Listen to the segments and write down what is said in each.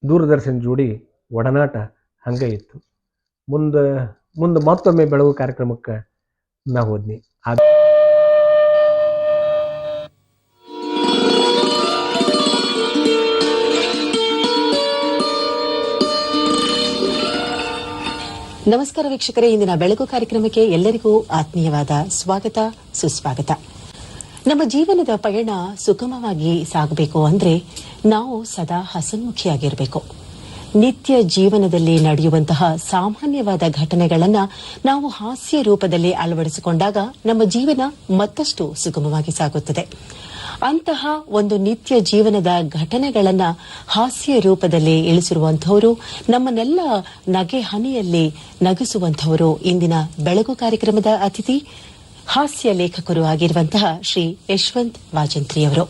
ದೂರದರ್ಶನ ಜೋಡಿ ಒಡನಾಟ ಹಂಗೆ ಇತ್ತು. ಮುಂದೆ ಮುಂದೆ ಮತ್ತೊಮ್ಮೆ ಬೆಳಗು ಕಾರ್ಯಕ್ರಮಕ್ಕೆ ನಾ ಹೋದ್ನಿ. ನಮಸ್ಕಾರ ವೀಕ್ಷಕರೇ, ಇಂದಿನ ಬೆಳಗು ಕಾರ್ಯಕ್ರಮಕ್ಕೆ ಎಲ್ಲರಿಗೂ ಆತ್ಮೀಯವಾದ ಸ್ವಾಗತ ಸುಸ್ವಾಗತ. ನಮ್ಮ ಜೀವನದ ಪಯಣ ಸುಗಮವಾಗಿ ಸಾಗಬೇಕು ಅಂದ್ರೆ ನಾವು ಸದಾ ಹಸನ್ಮುಖಿಯಾಗಿರಬೇಕು. ನಿತ್ಯ ಜೀವನದಲ್ಲಿ ನಡೆಯುವಂತಹ ಸಾಮಾನ್ಯವಾದ ಘಟನೆಗಳನ್ನ ನಾವು ಹಾಸ್ಯ ರೂಪದಲ್ಲಿ ಅಳವಡಿಸಿಕೊಂಡಾಗ ನಮ್ಮ ಜೀವನ ಮತ್ತಷ್ಟು ಸುಗಮವಾಗಿ ಸಾಗುತ್ತದೆ. ಅಂತಹ ಒಂದು ನಿತ್ಯ ಜೀವನದ ಘಟನೆಗಳನ್ನ ಹಾಸ್ಯ ರೂಪದಲ್ಲಿ ಇಳಿಸಿರುವಂತಹವರು, ನಮ್ಮನ್ನೆಲ್ಲ ನಗೆ ಹನಿಯಲ್ಲಿ ನಗಿಸುವಂತಹವರು ಇಂದಿನ ಬೆಳಗು ಕಾರ್ಯಕ್ರಮದ ಅತಿಥಿ, ಹಾಸ್ಯ ಲೇಖಕರು ಆಗಿರುವಂತಹ ಶ್ರೀ ಯಶವಂತ್ ವಾಜಂತ್ರಿಯವರು.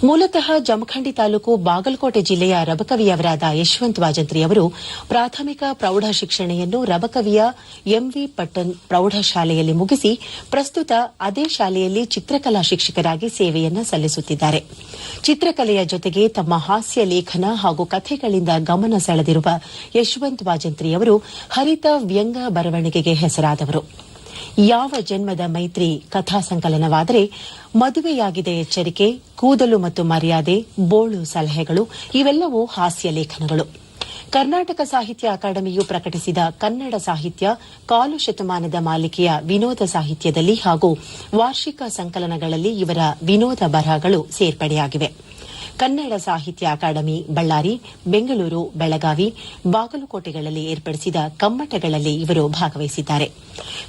ಮೂಲತಃ ಜಮಖಂಡಿ ತಾಲೂಕು ಬಾಗಲಕೋಟೆ ಜಿಲ್ಲೆಯ ರಬಕವಿಯವರಾದ ಯಶವಂತ್ ವಾಜಂತ್ರಿಯವರು ಪ್ರಾಥಮಿಕ ಪ್ರೌಢ ಶಿಕ್ಷಣವನ್ನು ರಬಕವಿಯ ಎಂವಿ ಪಟ್ಟಣ್ ಪ್ರೌಢಶಾಲೆಯಲ್ಲಿ ಮುಗಿಸಿ ಪ್ರಸ್ತುತ ಅದೇ ಶಾಲೆಯಲ್ಲಿ ಚಿತ್ರಕಲಾ ಶಿಕ್ಷಕರಾಗಿ ಸೇವೆಯನ್ನು ಸಲ್ಲಿಸುತ್ತಿದ್ದಾರೆ. ಚಿತ್ರಕಲೆಯ ಜೊತೆಗೆ ತಮ್ಮ ಹಾಸ್ಯ ಲೇಖನ ಹಾಗೂ ಕಥೆಗಳಿಂದ ಗಮನ ಸೆಳೆದಿರುವ ಯಶವಂತ್ ವಾಜಂತ್ರಿಯವರು ಹರಿತ ವ್ಯಂಗ್ಯ ಬರವಣಿಗೆಗೆ ಹೆಸರಾದವರು. ಯಾವ ಜನ್ಮದ ಮೈತ್ರಿ ಕಥಾ ಸಂಕಲನವಾದರೆ, ಮದುವೆಯಾಗಿದೆ ಎಚ್ಚರಿಕೆ, ಕೂದಲು ಮತ್ತು ಮರ್ಯಾದೆ, ಬೋಳು ಸಲಹೆಗಳು ಇವೆಲ್ಲವೂ ಹಾಸ್ಯ ಲೇಖನಗಳು. ಕರ್ನಾಟಕ ಸಾಹಿತ್ಯ ಅಕಾಡೆಮಿಯು ಪ್ರಕಟಿಸಿದ ಕನ್ನಡ ಸಾಹಿತ್ಯ ಕಾಲು ಶತಮಾನದ ಮಾಲಿಕೆಯ ವಿನೋದ ಸಾಹಿತ್ಯದಲ್ಲಿ ಹಾಗೂ ವಾರ್ಷಿಕ ಸಂಕಲನಗಳಲ್ಲಿ ಇವರ ವಿನೋದ ಬರಹಗಳು ಸೇರ್ಪಡೆಯಾಗಿವೆ. ಕನ್ನಡ ಸಾಹಿತ್ಯ ಅಕಾಡೆಮಿ ಬಳ್ಳಾರಿ, ಬೆಂಗಳೂರು, ಬೆಳಗಾವಿ, ಬಾಗಲಕೋಟೆಗಳಲ್ಲಿ ಏರ್ಪಡಿಸಿದ ಕಮ್ಮಟಗಳಲ್ಲಿ ಇವರು ಭಾಗವಹಿಸಿದ್ದಾರೆ.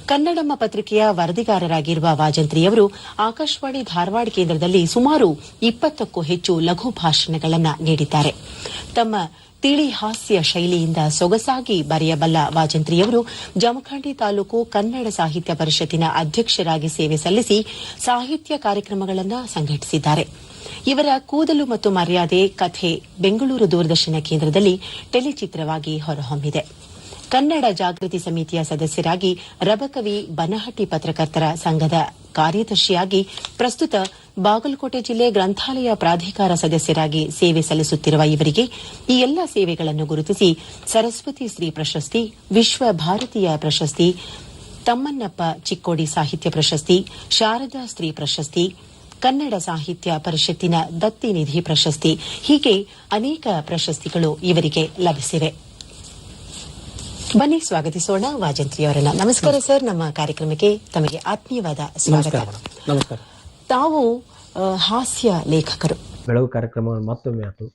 ಕನ್ನಡಮ್ಮ ಪತ್ರಿಕೆಯ ವರದಿಗಾರರಾಗಿರುವ ವಾಜಂತ್ರಿಯವರು ಆಕಾಶವಾಣಿ ಧಾರವಾಡ ಕೇಂದ್ರದಲ್ಲಿ ಸುಮಾರು 20ಕ್ಕೂ ಹೆಚ್ಚು ಲಘು ಭಾಷಣಗಳನ್ನು ನೀಡಿದ್ದಾರೆ. ತಮ್ಮ ತಿಳಿ ಹಾಸ್ಯ ಶೈಲಿಯಿಂದ ಸೊಗಸಾಗಿ ಬರೆಯಬಲ್ಲ ವಾಜಂತ್ರಿಯವರು ಜಮಖಂಡಿ ತಾಲೂಕು ಕನ್ನಡ ಸಾಹಿತ್ಯ ಪರಿಷತ್ತಿನ ಅಧ್ಯಕ್ಷರಾಗಿ ಸೇವೆ ಸಲ್ಲಿಸಿ ಸಾಹಿತ್ಯ ಕಾರ್ಯಕ್ರಮಗಳನ್ನು ಸಂಘಟಿಸಿದ್ದಾರೆ. ಇವರ ಕೂದಲು ಮತ್ತು ಮರ್ಯಾದೆ ಕಥೆ ಬೆಂಗಳೂರು ದೂರದರ್ಶನ ಕೇಂದ್ರದಲ್ಲಿ ಟೆಲಿಚಿತ್ರವಾಗಿ ಹೊರಹೊಮ್ಮಿದೆ. ಕನ್ನಡ ಜಾಗೃತಿ ಸಮಿತಿಯ ಸದಸ್ಯರಾಗಿ ರಬಕವಿ ಬನಹಟ್ಟಿ ಪತ್ರಕರ್ತರ ಸಂಘದ ಕಾರ್ಯದರ್ಶಿಯಾಗಿ ಪ್ರಸ್ತುತ ಬಾಗಲಕೋಟೆ ಜಿಲ್ಲೆ ಗ್ರಂಥಾಲಯ ಪ್ರಾಧಿಕಾರ ಸದಸ್ಯರಾಗಿ ಸೇವೆ ಸಲ್ಲಿಸುತ್ತಿರುವ ಇವರಿಗೆ ಈ ಎಲ್ಲಾ ಸೇವೆಗಳನ್ನು ಗುರುತಿಸಿ ಸರಸ್ವತಿ ಶ್ರೀ ಪ್ರಶಸ್ತಿ, ವಿಶ್ವ ಭಾರತೀಯ ಪ್ರಶಸ್ತಿ, ತಮ್ಮಣ್ಣಪ್ಪ ಚಿಕ್ಕೋಡಿ ಸಾಹಿತ್ಯ ಪ್ರಶಸ್ತಿ, ಶಾರದಾ ಸ್ತ್ರೀ ಪ್ರಶಸ್ತಿ, ಕನ್ನಡ ಸಾಹಿತ್ಯ ಪರಿಷತ್ತಿನ ದತ್ತಿ ನಿಧಿ ಪ್ರಶಸ್ತಿ ಹೀಗೆ ಅನೇಕ ಪ್ರಶಸ್ತಿಗಳು ಇವರಿಗೆ ಲಭಿಸಿವೆ. ಬನ್ನಿ ಸ್ವಾಗತಿಸೋಣ ವಾಜಂತ್ರಿಯವರನ್ನ. ನಮಸ್ಕಾರ ಸರ್, ನಮ್ಮ ಕಾರ್ಯಕ್ರಮಕ್ಕೆ ತಮಗೆ ಆತ್ಮೀಯವಾದ ಸ್ವಾಗತ. ನಮಸ್ಕಾರ. ತಾವು ಹಾಸ್ಯ ಲೇಖಕರು. ಬೆಳಗು ಕಾರ್ಯಕ್ರಮ ಮತ್ತೊಮ್ಮೆ ಆಯ್ತು.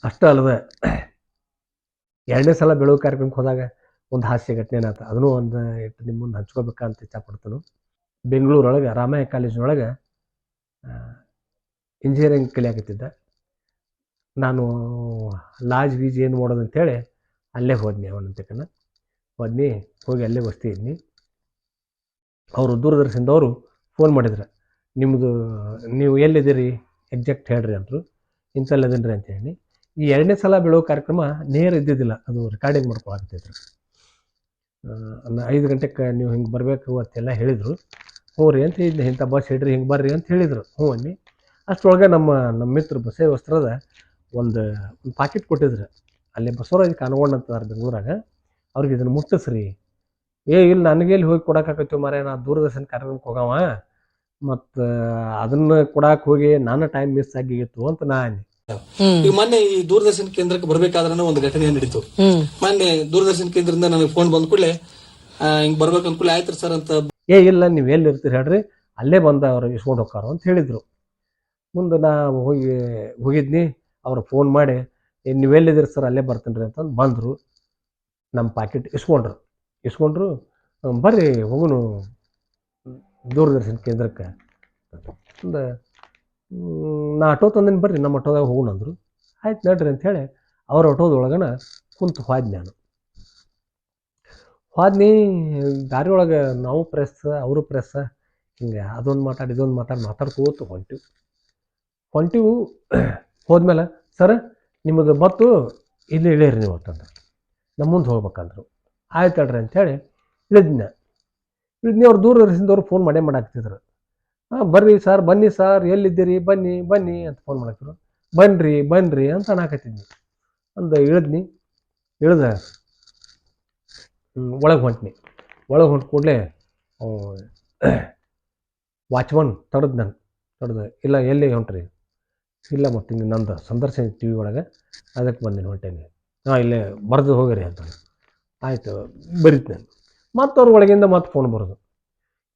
ಅಷ್ಟೇ ಅಲ್ಲದೆ ಎರಡನೇ ಸಲ ಬೆಳಗು ಕಾರ್ಯಕ್ರಮಕ್ಕೆ ಹೋದಾಗ ಒಂದು ಹಾಸ್ಯ ಘಟನೆ ಆಯ್ತು. ಅದನ್ನು ಒಂದು ನಿಮ್ಮ ಮುಂದೆ ಹಂಚ್ಕೋಬೇಕಂತ ಇಚ್ಛಪಡ್ತಾನು. ಬೆಂಗಳೂರೊಳಗೆ ರಾಮಯ್ಯ ಕಾಲೇಜಿನೊಳಗೆ ಇಂಜಿನಿಯರಿಂಗ್ ಕಲಿಯಾಕತ್ತಿದ್ದ. ನಾನು ಲಾಜ್ ಗೀಜ್ ಏನು ಮಾಡೋದು ಅಂತೇಳಿ ಅಲ್ಲೇ ಹೋದ್ನಿ. ಅವನಂತಕನ ಹೋಗಿ ಅಲ್ಲೇ ವಸ್ತಿ ಇದ್ನಿ. ಅವರು ದೂರದರ್ಶನದವರು ಫೋನ್ ಮಾಡಿದ್ರು, ನಿಮ್ಮದು ನೀವು ಎಲ್ಲಿದ್ದೀರಿ ಎಕ್ಸಾಕ್ಟ್ ಹೇಳ್ರಿ ಅಂದರು. ಇಂಥಲ್ಲದೇನ್ರಿ ಅಂತ ಹೇಳಿ. ಈ ಎರಡನೇ ಸಲ ಬೆಳಗು ಕಾರ್ಯಕ್ರಮ ನೇರ ಇದ್ದಿದ್ದಿಲ್ಲ, ಅದು ರೆಕಾರ್ಡಿಂಗ್ ಮಾಡ್ಕೊಳಕತ್ತಿದ್ರು. 5 ಗಂಟೆಗೆ ನೀವು ಹಿಂಗೆ ಬರಬೇಕು ಅಂತೆಲ್ಲ ಹೇಳಿದರು. ಹ್ಞೂ ರೀ ಅಂತ ಇದ್ದೆ, ಇಂಥ ಬಸ್ ಹಿಡ್ರಿ ಹಿಂಗೆ ಬರ್ರಿ ಅಂತ ಹೇಳಿದರು. ಹ್ಞೂ ಅನ್ನಿ. ಅಷ್ಟರೊಳಗೆ ನಮ್ಮ ಮಿತ್ರ ಬಸೇ ವಸ್ತ್ರದ ಒಂದು ಪಾಕೆಟ್ ಕೊಟ್ಟಿದ್ರು. ಅಲ್ಲಿ ಬಸವರಾಜ್ ಕಾನಗೊಂಡು ಅಂತದಾರ ಬೆಂಗಳೂರಾಗ. ಅವ್ರಿಗೆ ಇದನ್ನು ಮುಟ್ಟಿಸ್ರಿ. ಇಲ್ಲ ನನಗೆಲ್ಲಿ ಹೋಗಿ ಕೊಡೋಕ್ಕಾಗತ್ತೀವಿ ಮಾರೇ, ನಾ ದೂರದರ್ಶನ ಕಾರ್ಯಕ್ರಮಕ್ಕೆ ಹೋಗವ, ಮತ್ತು ಅದನ್ನು ಕೊಡಕ್ಕೆ ಹೋಗಿ ನಾನು ಟೈಮ್ ಮಿಸ್ ಆಗಿತ್ತು ಅಂತ ನಾ ಅನ್ನಿ. ಈಗ ಮೊನ್ನೆ ಈ ದೂರದರ್ಶನ ಕೇಂದ್ರಕ್ಕೆ ಬರ್ಬೇಕಾದ್ರೆ ಒಂದು ಘಟನೆ ನಡೀತು. ಮೊನ್ನೆ ದೂರದರ್ಶನ ಕೇಂದ್ರದಿಂದ ನನಗೆ ಫೋನ್ ಬಂದ ಕೂಡಲೇ ಹಿಂಗ್ ಬರ್ಬೇಕು ಅಂದ್ಕೂಡಲೇ ಆಯ್ತು ಸರ್ ಅಂತ. ಇಲ್ಲ ನೀವು ಎಲ್ಲಿ ಇರ್ತೀರಿ ಹೇಳ್ರಿ, ಅಲ್ಲೇ ಬಂದ ಅವ್ರು ಇಸ್ಕೊಂಡು ಹೋಗ್ತಾರೋ ಅಂತ ಹೇಳಿದರು. ಮುಂದೆ ನಾ ಹೋಗಿದ್ನಿ. ಅವ್ರು ಫೋನ್ ಮಾಡಿ ನೀವೆಲ್ಲಿದ್ದೀರಿ ಸರ್, ಅಲ್ಲೇ ಬರ್ತೀನಿ ರೀ ಅಂತಂದು ಬಂದರು. ನಮ್ಮ ಪ್ಯಾಕೆಟ್ ಇಸ್ಕೊಂಡ್ರು. ಬರ್ರಿ ಹೋಗುನು ದೂರದರ್ಶನ ಕೇಂದ್ರಕ್ಕೆ. ಒಂದು ನಾ ಆಟೋ ತಂದೇನು, ಬರ್ರಿ ನಮ್ಮ ಆಟೋದಾಗ ಹೋಗೋಣ ಅಂದರು. ಆಯ್ತು ನಡ್ರಿ ಅಂಥೇಳಿ ಅವ್ರ ಆಟೋದೊಳಗನ ಕುಂತು ಹೋದ್ನಿ. ದಾರಿ ಒಳಗೆ ನಾವು ಪ್ರೆಸ್, ಅವರು ಪ್ರೆಸ್, ಹಿಂಗೆ ಅದೊಂದು ಮಾತಾಡಿ ಇದೊಂದು ಮಾತಾಡ್ಕೋತು ಹೊಂಟಿವು. ಹೋದ್ಮೇಲೆ ಸರ್ ನಿಮ್ಮದು ಬತ್ತು ಇಲ್ಲಿ ಇಳೀರಿ ನೀವು ಅಂತಂದ್ರೆ, ನಮ್ಮ ಮುಂದೆ ಹೋಗ್ಬೇಕಂದ್ರು. ಆಯ್ತು ಹೇಳ್ರಿ ಅಂಥೇಳಿ ಇಳಿದ್ನ. ಅವ್ರು ದೂರದರ್ಶನದವ್ರು ಫೋನ್ ಮಾಡಾಕ್ತಿದ್ರು. ಬರ್ರಿ ಸರ್, ಬನ್ನಿ ಸರ್, ಎಲ್ಲಿದ್ದೀರಿ, ಬನ್ನಿ ಅಂತ ಫೋನ್ ಮಾಡಾಕ್ತಿದ್ರು. ಬನ್ರಿ ಬನ್ರಿ ಅಂತ ಅನ್ನಾಕತ್ತಿದ್ನಿ. ಇಳಿದ್ನಿ, ಇಳ್ದ ಒಳಗೆ ಹೊಂಟ್ನಿ. ಒಳಗೆ ಹೊಂಟ ಕೂಡಲೇ ವಾಚ್ಮನ್ ತಡೆದು ನಾನು ಇಲ್ಲ ಎಲ್ಲಿ ಹೊಂಟ್ರಿ? ಇಲ್ಲ ಮತ್ತು ನಂದು ಸಂದರ್ಶನ ಟಿ ವಿ ಒಳಗೆ, ಅದಕ್ಕೆ ಬಂದಿನಿ ಹೊಂಟೇನಿ. ಇಲ್ಲೇ ಬರೆದು ಹೋಗಿರಿ ಅಂತ. ಆಯಿತು ಬರೀತು ನಾನು. ಮತ್ತು ಅವ್ರ ಒಳಗಿಂದ ಮತ್ತೆ ಫೋನ್ ಬರೋದು,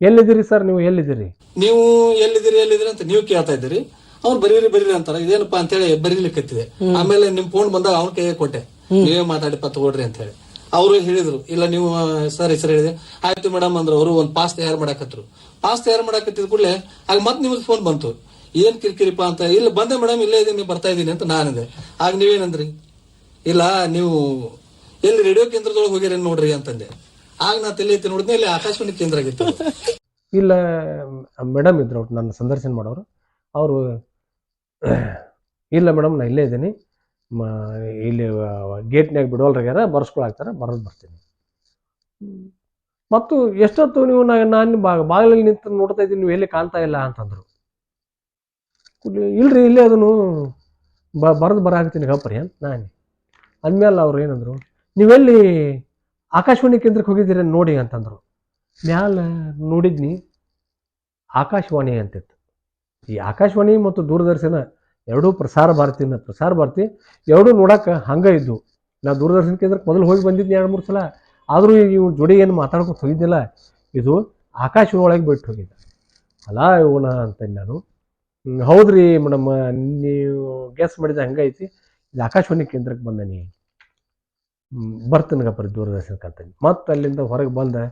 ಎಲ್ಲಿದ್ದೀರಿ ಸರ್ ನೀವು, ಎಲ್ಲಿದ್ದೀರಿ? ನೀವು ಎಲ್ಲಿದ್ದೀರಿ ಅಂತ ನೀವು ಕೇಳ್ತಾ ಇದ್ದೀರಿ. ಅವ್ನು ಬರೀರಿ ಅಂತಾರ. ಇದೇನಪ್ಪಾ ಅಂತ ಹೇಳಿ ಬರೀಲಿಕ್ಕತ್ತಿದೆ. ಆಮೇಲೆ ನಿಮ್ ಫೋನ್ ಬಂದಾಗ ಅವ್ನ ಕೈಗೆ ಕೊಟ್ಟೆ, ನೀವೇ ಮಾತಾಡಿಪ್ಪ ತಗೊಳ್ರಿ ಅಂತ ಹೇಳಿ. ಅವರು ಹೇಳಿದ್ರು, ಇಲ್ಲ ನೀವು ಸರ್ ಹೆಸರು ಹೇಳಿದೆ. ಆಯ್ತು ಮೇಡಮ್ ಅಂದ್ರು. ಅವರು ಒಂದು ಪಾಸ್ ತಯಾರು ಮಾಡಾಕತ್ರು. ಪಾಸ್ ತಯಾರು ಮಾಡಾಕತ್ತಿದ ಕೂಡಲೇ ಆಗ ಮತ್ತೆ ನಿಮ್ದು ಫೋನ್ ಬಂತು. ಏನ್ ಕಿರಿಕಿರಿಪ ಅಂತ. ಇಲ್ಲ ಬಂದೆ ಮೇಡಮ್, ಇಲ್ಲೇ ಇದೀನಿ, ಬರ್ತಾ ಇದ್ದೀನಿ ಅಂತ ನಾನಿದೆ. ಆಗ ನೀವೇನಂದ್ರಿ? ಇಲ್ಲ ನೀವು ಎಲ್ಲಿ ರೇಡಿಯೋ ಕೇಂದ್ರದೊಳಗೆ ಹೋಗಿರಿ ನೋಡ್ರಿ ಅಂತಂದೆ. ಆಗ ನಾ ತಲೆ ಎತ್ತಿ ನೋಡಿದ್ನೆ, ಇಲ್ಲಿ ಆಕಾಶವಾಣಿ ಕೇಂದ್ರ ಆಗಿತ್ತು. ಇಲ್ಲ ಮೇಡಮ್ ಇದ್ರು ಅವ್ರು ನನ್ನ ಸಂದರ್ಶನ ಮಾಡೋರು. ಅವರು ಇಲ್ಲ ಮೇಡಮ್ ನಾ ಇಲ್ಲೇ ಇದ್ದೀನಿ, ಇಲ್ಲಿ ಗೇಟ್ನಾಗ ಬಿಡೋಲ್ರಾಗ್ಯಾರ, ಬರ್ಸ್ಕೊಳಾಗ್ತಾರ, ಬರೋದು ಬರ್ತೀನಿ. ಮತ್ತು ಎಷ್ಟೊತ್ತು ನೀವು ನಾನು ಬಾಗಿಲಲ್ಲಿ ನಿಂತು ನೋಡ್ತಾ ಇದ್ದೀನಿ, ನೀವು ಎಲ್ಲಿ ಕಾಣ್ತಾ ಇಲ್ಲ ಅಂತಂದರು. ಇಲ್ರಿ ಇಲ್ಲೇ ಅದನ್ನು ಬರೆದು ಬರಾಕತ್ತೀನಿ ಗಪ್ರಿ ಅಂತ ನಾನು ಅಂದಮೇಲೆ ಅವ್ರು ಏನಂದರು, ನೀವೆಲ್ಲಿ ಆಕಾಶವಾಣಿ ಕೇಂದ್ರಕ್ಕೆ ಹೋಗಿದ್ದೀರಿ ನೋಡಿ ಅಂತಂದರು. ಮ್ಯಾಲ ನೋಡಿದ್ನಿ, ಆಕಾಶವಾಣಿ ಅಂತಿತ್ತು. ಈ ಆಕಾಶವಾಣಿ ಮತ್ತು ದೂರದರ್ಶನ ಎರಡೂ ಪ್ರಸಾರ ಭಾರತಿ ಎರಡೂ ನೋಡೋಕೆ ಹಂಗೆ ಇದ್ದು. ನಾ ದೂರದರ್ಶನ ಕೇಂದ್ರಕ್ಕೆ ಮೊದಲು ಹೋಗಿ ಬಂದಿದ್ನಿ 2-3 ಸಲ. ಆದರೂ ಇವ್ ಜೋಡಿ ಏನು ಮಾತಾಡ್ಕೊತ ಹೋಗಿದ್ದಿಲ್ಲ. ಇದು ಆಕಾಶವಾಣಿ ಒಳಗೆ ಬಿಟ್ಟು ಹೋಗಿದ್ದೆ. ಅಲ್ಲ ಇವನ ಅಂತಂದು ನಾನು. ಹೌದ್ರಿ ಮೇಡಮ್, ನೀವು ಗೆಸ್ ಮಾಡಿದ ಹಂಗೈತಿ, ಇದು ಆಕಾಶವಾಣಿ ಕೇಂದ್ರಕ್ಕೆ ಬಂದನಿ, ಬರ್ತೀನಗಪ್ಪ ದೂರದರ್ಶನಕ್ಕೆ ಅಂತಂದು. ಮತ್ತು ಅಲ್ಲಿಂದ ಹೊರಗೆ ಬಂದೆ,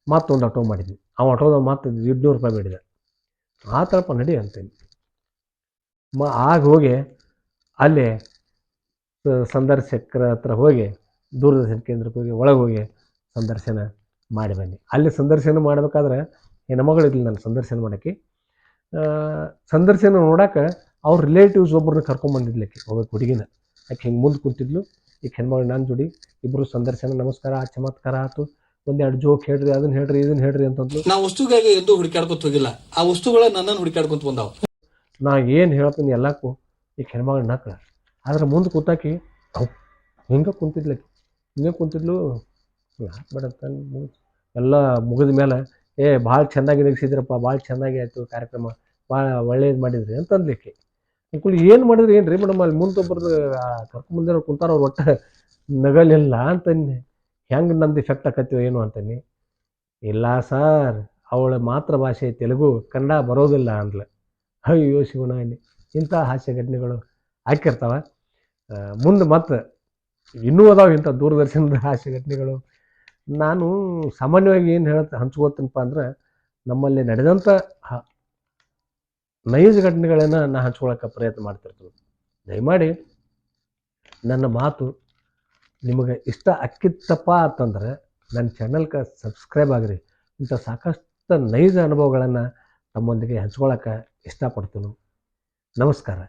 ಮತ್ತೊಂದು ಆಟೋ ಮಾಡಿದ್ವಿ. ಆಟೋದ ಮತ್ತೆ 200 ರೂಪಾಯಿ ಬೇಡಿದೆ. ಆ ಥರಪ್ಪ ನಡಿ ಅಂತೇನಿ. ಆಗ ಹೋಗಿ ಅಲ್ಲೇ ಸಂದರ್ಶಕರ ಹತ್ರ ಹೋಗಿ ದೂರದರ್ಶನ ಕೇಂದ್ರಕ್ಕೆ ಹೋಗಿ ಒಳಗೆ ಹೋಗಿ ಸಂದರ್ಶನ ಮಾಡಿ ಬನ್ನಿ. ಅಲ್ಲಿ ಸಂದರ್ಶನ ಮಾಡಬೇಕಾದ್ರೆ ಹೆಣ್ಮಗಳಿರಲಿಲ್ಲ ನಾನು ಸಂದರ್ಶನ ಮಾಡೋಕ್ಕೆ. ಸಂದರ್ಶನ ನೋಡೋಕೆ ಅವ್ರ ರಿಲೇಟಿವ್ಸ್ ಒಬ್ಬರನ್ನ ಕರ್ಕೊಂಬಂದಿದ್ಲಕ್ಕೆ, ಒಬ್ಬ ಹುಡುಗಿನ. ಯಾಕೆ ಹಿಂಗೆ ಮುಂದೆ ಕೂತಿದ್ಲು, ಈಗ ಹೆಣ್ಮಗಳು ನಾನು ಜೋಡಿ ಇಬ್ಬರು ಸಂದರ್ಶನ. ನಮಸ್ಕಾರ, ಚಮತ್ಕಾರ ಆಯ್ತು, ಒಂದೆರಡು ಜೋಕ್ ಹೇಳ್ರಿ, ಅದನ್ನ ಹೇಳ್ರಿ, ಇದನ್ನ ಹೇಳ್ರಿ ಅಂತಂದ್ಲು. ನಾವು ವಸ್ತುಗಾಗಿ ಎಂದು ಹುಡುಕಾಡ್ಕೊತ ಹೋಗಿಲ್ಲ, ಆ ವಸ್ತುಗಳ ನನ್ನನ್ನು ಹುಡುಕಾಡ್ಕೊತ ಬಂದಾವ. ನಾ ಏನು ಹೇಳ್ತೀನಿ ಎಲ್ಲಕ್ಕೂ ಈಗ ಹೆಣ್ಮಗಳು ನಕ್ಳ. ಆದ್ರೆ ಮುಂದೆ ಕೂತಾಕಿ ಹಿಂಗೆ ಕುಂತಿದ್ಲು. ಬೇಡಂತ ಎಲ್ಲ ಮುಗಿದ ಮೇಲೆ, ಭಾಳ ಚೆನ್ನಾಗಿ ನಗಿಸಿದ್ರಪ್ಪ, ಭಾಳ ಚೆನ್ನಾಗಿ ಆಯಿತು ಕಾರ್ಯಕ್ರಮ, ಭಾಳ ಒಳ್ಳೇದು ಮಾಡಿದ್ರಿ ಅಂತಂದ್ಲಿಕ್ಕೆ. ಏನು ಮಾಡಿದ್ರಿ ಏನು ರೀ ಮೇಡಮ್, ಅಲ್ಲಿ ಮುಂದೊಬ್ಬರದ್ದು ಕರ್ಕೊಂಬಂದಿರೋ ಕುಂತಾರ, ಅವ್ರು ಒಟ್ಟು ನಗಲಿಲ್ಲ ಅಂತನ್ನಿ. ಹೆಂಗೆ ನಂದು ಇಫೆಕ್ಟ್ ಆಕತ್ತೀವೋ ಏನು ಅಂತನ್ನಿ. ಇಲ್ಲ ಸರ್, ಅವಳ ಮಾತೃಭಾಷೆ ತೆಲುಗು, ಕನ್ನಡ ಬರೋದಿಲ್ಲ ಅಂದ್ಲು. ಅಯ್ಯೋ ಶಿವನಾಯನಿ, ಇಂಥ ಹಾಸ್ಯ ಘಟನೆಗಳು ಹಾಕಿರ್ತಾವೆ. ಮುಂದೆ ಮತ್ತೆ ಇನ್ನೂ ಅದಾವೆ ಇಂಥ ದೂರದರ್ಶನದ ಹಾಸ್ಯ ಘಟನೆಗಳು. ನಾನು ಸಾಮಾನ್ಯವಾಗಿ ಏನು ಹಂಚ್ಕೋತೀನಪ್ಪ ಅಂದ್ರೆ, ನಮ್ಮಲ್ಲಿ ನಡೆದಂಥ ನೈಜ ಘಟನೆಗಳನ್ನು ನಾನು ಹಂಚ್ಕೊಳ್ಳೋಕೆ ಪ್ರಯತ್ನ ಮಾಡ್ತಿರ್ತೀನಿ. ದಯಮಾಡಿ ನನ್ನ ಮಾತು ನಿಮಗೆ ಇಷ್ಟ ಅಕ್ಕಿತ್ತಪ್ಪ ಅಂತಂದ್ರೆ ನನ್ನ ಚಾನಲ್ಗೆ ಸಬ್ಸ್ಕ್ರೈಬ್ ಆಗಿರಿ. ಇಂಥ ಸಾಕಷ್ಟು ನೈಜ ಅನುಭವಗಳನ್ನು ತಮ್ಮೊಂದಿಗೆ ಹಂಚ್ಕೊಳ್ಳೋಕೆ ಇಷ್ಟಪಡ್ತೀನಿ. ನಮಸ್ಕಾರ.